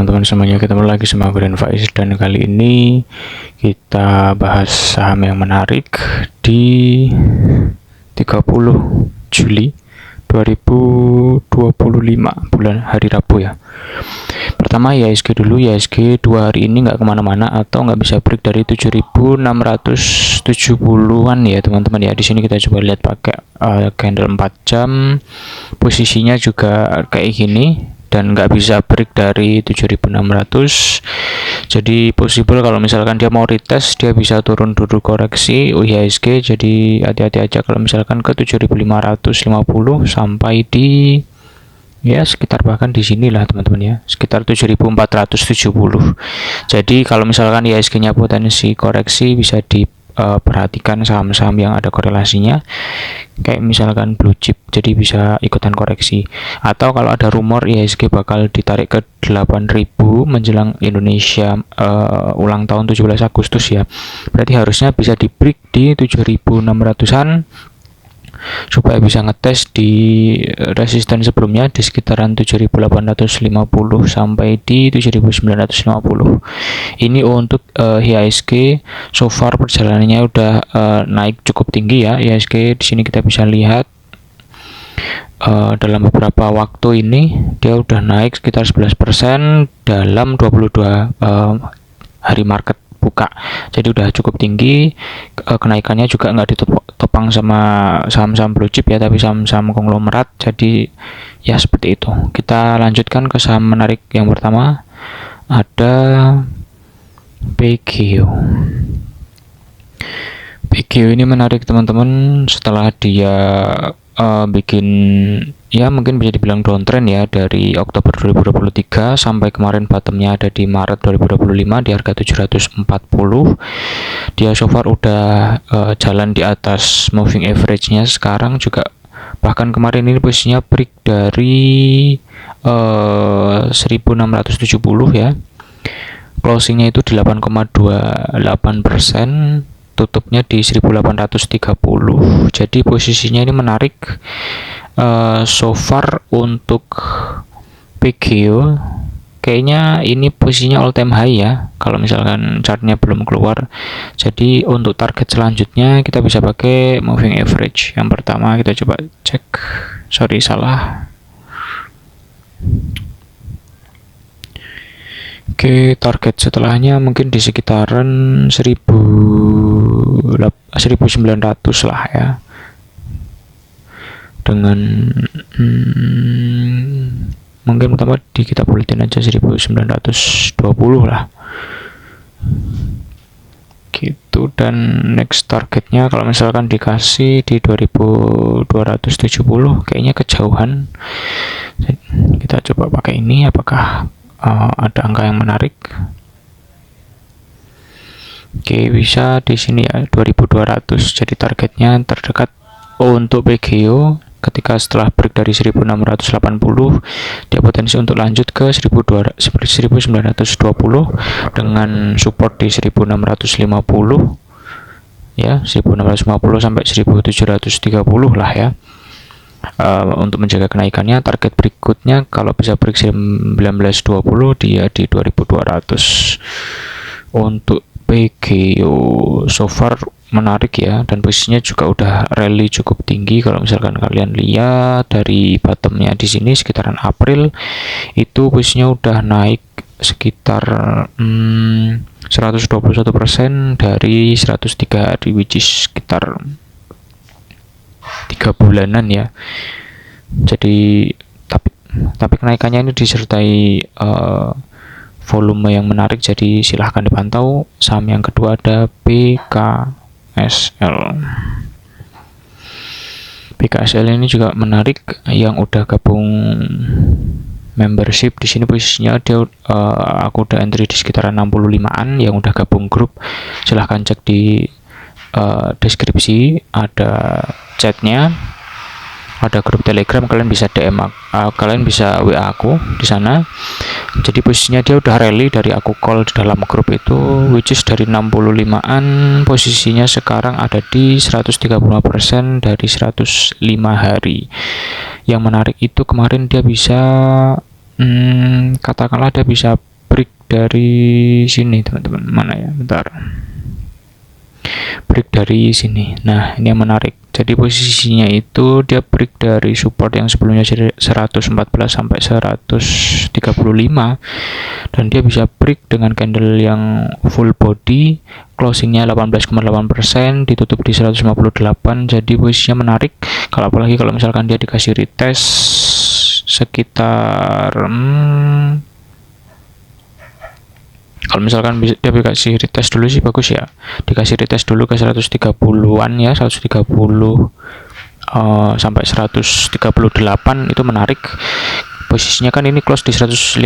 teman-teman semuanya, ketemu lagi sama aku dan Faiz, dan kali ini kita bahas saham yang menarik di 30 Juli 2025 bulan hari Rabu ya. Pertama IHSG dulu. IHSG 2 hari ini nggak kemana-mana atau nggak bisa break dari 7.670-an ya teman-teman ya. Di sini kita coba lihat pakai candle 4 jam, posisinya juga kayak gini dan nggak bisa break dari 7.600. Jadi possible kalau misalkan dia mau retest, dia bisa turun dulu koreksi IHSG. Jadi hati-hati aja kalau misalkan ke 7.550 sampai di ya sekitar bahkan di sinilah teman-teman ya, sekitar 7.470. Jadi kalau misalkan IHSG-nya potensi koreksi, bisa diperhatikan saham-saham yang ada korelasinya kayak misalkan blue chip, jadi bisa ikutan koreksi. Atau kalau ada rumor IHSG bakal ditarik ke 8.000 menjelang Indonesia ulang tahun 17 Agustus ya, berarti harusnya bisa di break di 7.600-an supaya bisa ngetes di resisten sebelumnya di sekitaran 7.850 sampai di 7.950. Ini untuk IHSG. So far perjalanannya udah naik cukup tinggi ya IHSG. Di sini kita bisa lihat dalam beberapa waktu ini dia udah naik sekitar 11% dalam 22 hari market buka. Jadi udah cukup tinggi. Kenaikannya juga nggak ditopang sama saham-saham blue chip ya, tapi saham-saham konglomerat. Jadi ya seperti itu. Kita lanjutkan ke saham menarik yang pertama, ada PGio. PGio ini menarik teman-teman setelah dia bikin ya mungkin bisa dibilang downtrend ya dari Oktober 2023 sampai kemarin bottomnya ada di Maret 2025 di harga 740. Dia so far udah jalan di atas moving average-nya sekarang juga, bahkan kemarin ini posisinya break dari 1670 ya, closingnya itu di 8,28%, tutupnya di 1830. Jadi posisinya ini menarik. So far untuk PGio kayaknya ini posisinya all time high ya kalau misalkan chartnya belum keluar. Jadi untuk target selanjutnya kita bisa pakai moving average. Yang pertama kita coba cek, salah. Oke, target setelahnya mungkin di sekitaran 1900 lah ya, dengan mungkin pertama kita buletin aja 1920 lah gitu. Dan next targetnya kalau misalkan dikasih di 2270 kayaknya kejauhan. Kita coba pakai ini, apakah ada angka yang menarik. Oke, bisa di sini ya 2200. Jadi targetnya terdekat untuk PGio ketika setelah break dari 1680 dia potensi untuk lanjut ke 1920 dengan support di 1650 ya, 1650 sampai 1730 lah ya. Untuk menjaga kenaikannya, target berikutnya kalau bisa break 1920 dia di 2200. Untuk PGio so far menarik ya, dan posisinya juga udah rally cukup tinggi. Kalau misalkan kalian lihat dari bottomnya di sini sekitaran April itu posisinya udah naik sekitar 121% dari 103 hari, which is sekitar 3 bulanan ya. Jadi tapi kenaikannya ini disertai volume yang menarik, jadi silahkan dipantau. Saham yang kedua ada PKSL. PKSL ini juga menarik, yang udah gabung membership. Di sini posisinya dia aku udah entry di sekitaran 65-an yang udah gabung grup. Silahkan cek di deskripsi, ada chatnya, ada grup Telegram, kalian bisa DM kalian bisa WA aku di sana. Jadi posisinya dia udah rally dari aku call di dalam grup itu, which is dari 65-an posisinya sekarang ada di 135% dari 105 hari. Yang menarik itu kemarin dia bisa katakanlah dia bisa break dari sini teman-teman. Mana ya, bentar, break dari sini. Nah, ini yang menarik. Jadi posisinya itu dia break dari support yang sebelumnya 114 sampai 135, dan dia bisa break dengan candle yang full body, closingnya 18,8%, ditutup di 158. Jadi posisinya menarik. Apalagi kalau misalkan dia dikasih retest sekitar kalau misalkan dia dikasih retest dulu sih bagus ya, dikasih retest dulu ke 130-an ya, 130 sampai 138 itu menarik. Posisinya kan ini close di 158,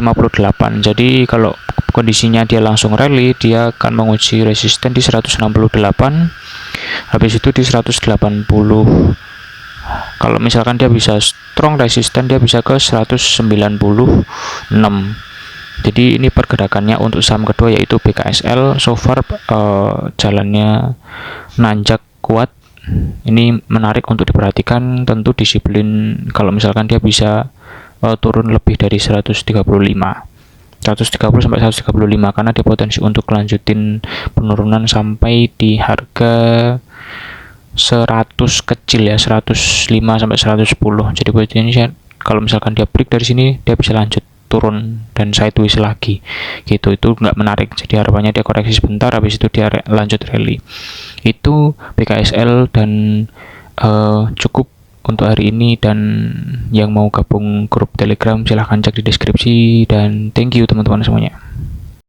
jadi kalau kondisinya dia langsung rally, dia akan menguji resisten di 168, habis itu di 180. Kalau misalkan dia bisa strong resisten, dia bisa ke 196. Jadi ini pergerakannya untuk saham kedua yaitu BKSL. So far jalannya nanjak kuat. Ini menarik untuk diperhatikan. Tentu disiplin kalau misalkan dia bisa turun lebih dari 130 sampai 135, karena dia potensi untuk lanjutin penurunan sampai di harga 100 kecil ya, 105 sampai 110. Jadi buat ini kalau misalkan dia break dari sini, dia bisa lanjut turun dan sideways lagi gitu. Itu nggak menarik, jadi harapannya dia koreksi sebentar, habis itu dia lanjut rally. Itu BKSL, dan cukup untuk hari ini. Dan yang mau gabung grup Telegram silahkan cek di deskripsi, dan thank you teman-teman semuanya.